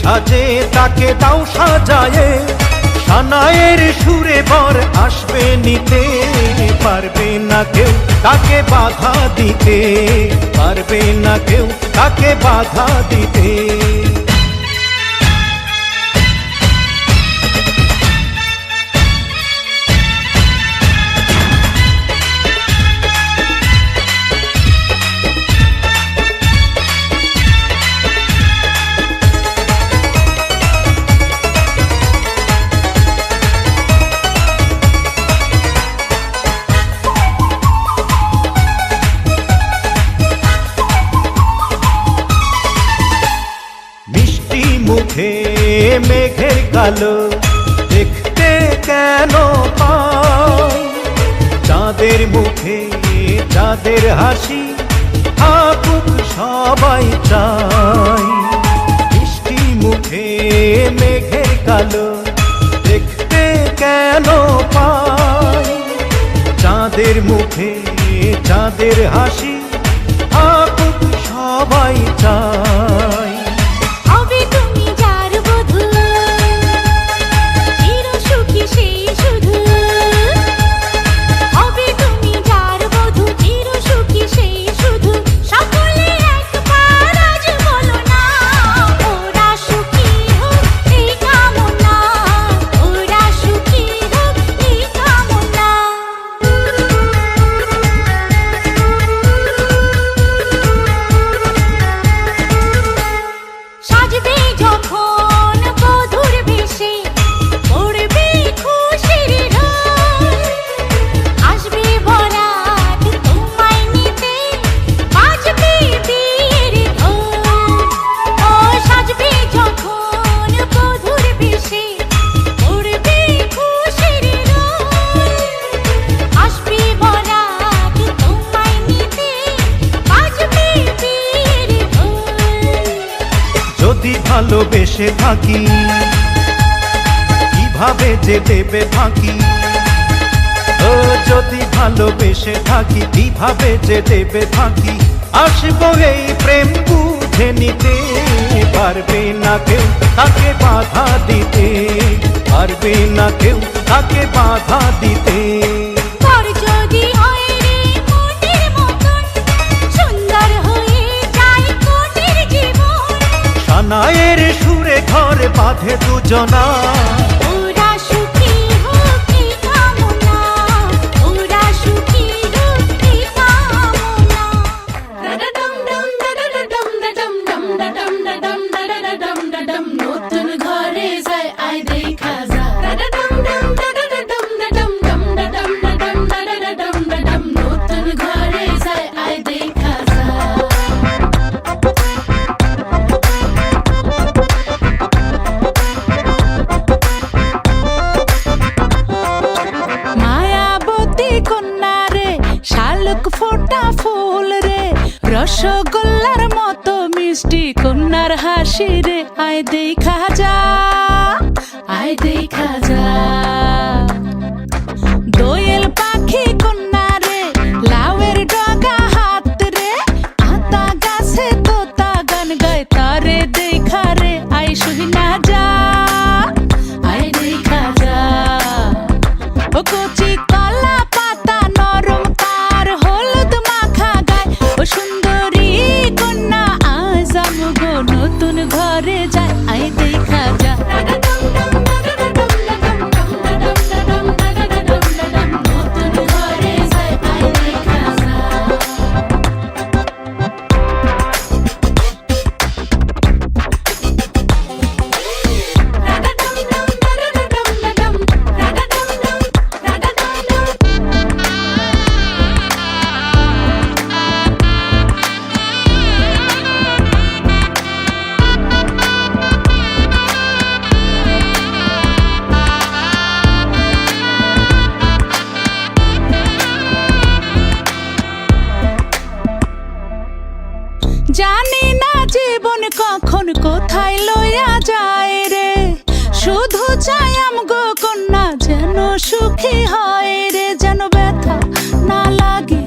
সাজে তাকে দাও সাজায়ে, সানায়ের সুরে বর আসবে নিতে। পারবে না কেউ তাকে বাধা দিতে, পারবে না কেউ তাকে বাধা দিতে। মুখে মেঘের কালো দেখতে কেন পাই, চাঁদের মুখে চাঁদের হাসি থাকুক সবাই চাই। মিষ্টি মুখে মেঘের কালো দেখতে কেন পাই, চাঁদের মুখে চাঁদের হাসি থাকুক সবাই চাই। ভালোবেসে থাকি কিভাবে যে দেবে ফাঁকি, ও যদি ভালোবেসে থাকি কিভাবে যে দেবে ফাঁকি। আসবো এই প্রেম বুঝে নিতে, পারবে না কেউ তাকে বাধা দিতে, পারবে না কেউ তাকে বাধা দিতে। সানায়ের সুরে ঘর বাঁধে দুজনা, ওরা সুখী হোক এই কামনা, ওরা সুখী হোক এই কামনা। দাদাডম ডম দাদাডম ডম ডম ডম ডম ডম ডম, নতুন ঘরে যায় আয় দেখা যা। দাদাডম ডম দাদাডম ডম ডম ডম ডম, নতুন ঘরে যায় আয় দেখা যা। ফোটা ফুল রে, রসগোল্লার মতো মিষ্টি কন্যার হাসি রে, আয় দেখা যা, আয় দেখা যা। দোয়েল পাখি কন্যা রে, লাউয়ের ডগা হাত রে, আতা গাছে তোতা গান গায় তারে দেখা রে, আয় শুনা যা, আয় দেখা যা। ও কচি কলা পাতা নরম তার হলুদ মাখা গায়, ও সুন্দরী কন্যা আজ আমগো নতুন ঘরে যায়, আয় দেখা যা। নতুন ঘরে যায় আয় দেখা যা। জানি না জীবন কখন কোথায় লইয়া যায় রে, শুধু চাই আমগো কন্যা যেন সুখী হয় রে, যেন ব্যথা না লাগে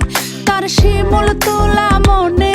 তার শিমুল তোলা মনে।